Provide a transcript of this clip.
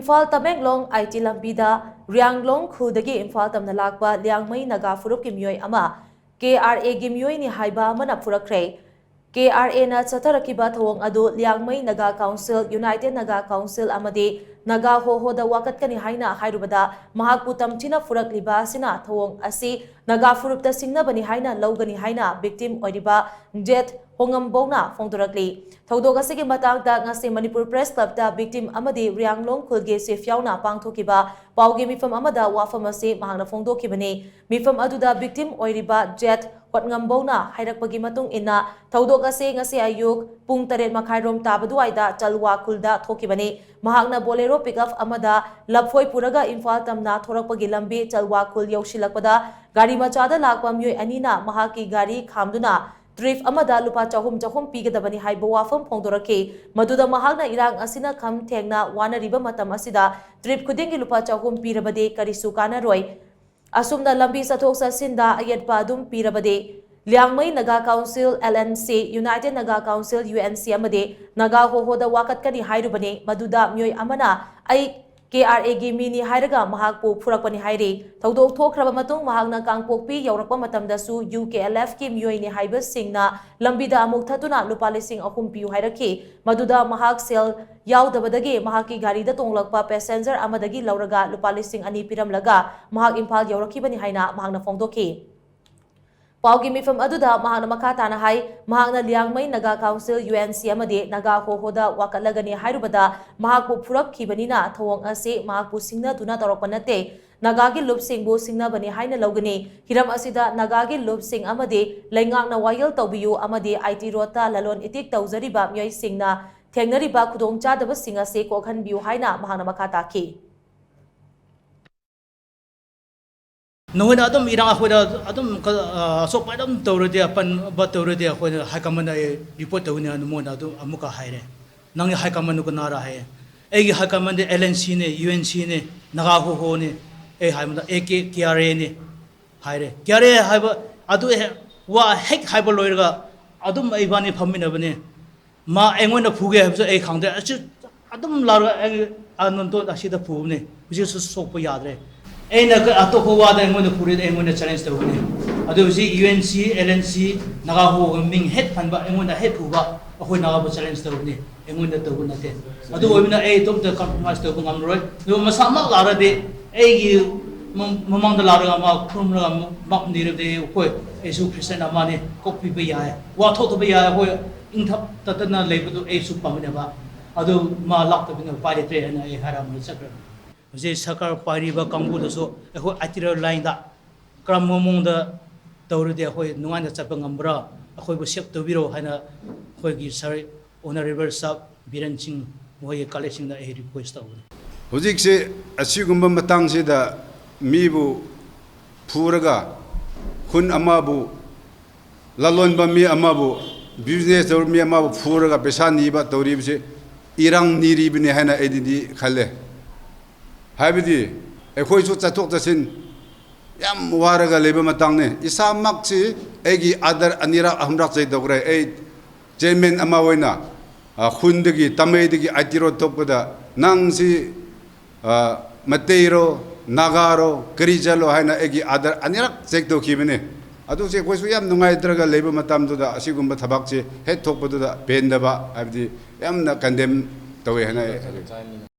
Imphal Tamenglong IT lambida Rianglong Khul dagi Imphal tamna lakpa Liangmei Naga phurup ki meeoi ama KRA gi meeoi ni haiba amana phurakkhre KRA na chatharakkhiba thouong adu Liangmei Naga Council Naga Council amadi Naga Hoho da wakatkani haina hairubada Mahak tamthina phurakliba asina thouong asi Naga phurup da shingnabani haina lougani haina victim oiriba Z Hotngambou phongdorakli thouong asigi matangda ngasi Manipur Press Club da victim amadi Rianglong Khul ge safe yauna pangthokiba paugi mifam amada wafam asi mahakna phongdokibani mifam aduda victim oiriba Z Hotngambou hairakpagi matung ina thouong asi ngasi ayuk pung 7:30 tabaduaida chalwa khulda thokibani mahakna Bolero Pick amada lapphoi puraga Imphal tamna thorakpagi lambi chalwa khul yausilakpada gari machada lakpa meeoi anina mahaki gari khamduna Trif amada lupa chahum pigadabani haiba wafam phongdoraki maduda mahakna irang asina kham thengna wanariba matam asida trip khudingi lupa chahum pirabade karisu kanaroi asumna lambi sathok sasinda ayatpa adum pirabade Liangmei Naga Council LNC Naga Council UNC amade Naga Hoho da wakatkani hairubane maduda meeoi amana ai KRA gi mini hairaga mahakpu phurakpani hairi thoudo thokraba matung mahakna kangpokpi yaurakpa matamdasu UKLF ki meeoi ni haiba singna lambida amuk thatuna lupa lising ahum piu hairaki maduda mahak sel yaudabadagi mahaki gari da tonglakpa passenger amadagi lauraga lupa lising ani piramlaga mahak Imphal yaurakhibani haina mahakna phongdoki Paugi mifam aduda mahakna makatana hai mahakna Liangmei Naga Council UNC amade Naga Hoho da wakatlagani hairubada mahakpu phurakhibanina thouong ase mahakpu singna tuna torokpa nate Nagagi lupsingbu singnabani haina lougani hiram asida Nagagi lupsing amade leingakna wayal tawbiyu amade IT rota lalon itik tawjariba meeoi singna thengnariba khudongchadaba sing ase kokhanbiu haina mahakna makataki Noon adam irang ako na adam so pa adam tawrede apan ba tawrede ako na hakaman na report daw niya mo na do amuka haire nang hakaman ko nara hai ay hakaman de LNC ne UNC ne Naga Hoho ne ay haiman AK KRA ne haire KRA haiba adu wa hek haiba loirga adum ay bani phamina bane ma engon na phuge habso ay khangde adum lar anon to asida phune uji sok pa yadre Aina atoko wada engon puri engon challenge to ni adu si UNC LNC Naga Hoho ming head phanba engon head phuba akoi naga bo challenge to ni engon to na te adu oimina ei tom te compromise to ngam roi no masama lara de ei gi mamang da lara ma khum ra mak ni re de koi esu christian amani copy be ya wa tho to be ya hoi ingthap tatana lebu ei su pamne ba adu ma lak to bina pare tre na ei haram sakra Ze sakar pariba kambu daso ako atira line da kram momong da tawru de ako nungan da chapa ngambra ako bo sep to biro haina ako gi sari honorable sab biranching moye collection da e request taw hojik se asigumba matang se da mibu phuraga khun amabu lalon ba mi amabu business or mi amabu phuraga pesa ni ba tawri se irang niri bine haina edidi khale Habidi, ekoi su chatok chasin yam waraga leba matangne isa maksi egi adar anira amrak chai dogre ei chairman amawaina khundagi tamedagi atiro topda nangsi mateiro nagaro karijalo haina egi adar anira chek to kibene adu se koi su yam nungai draga leba matamdu da asigumba thabakche he thokpadu da pendaba habidi yamna condemn tawe hana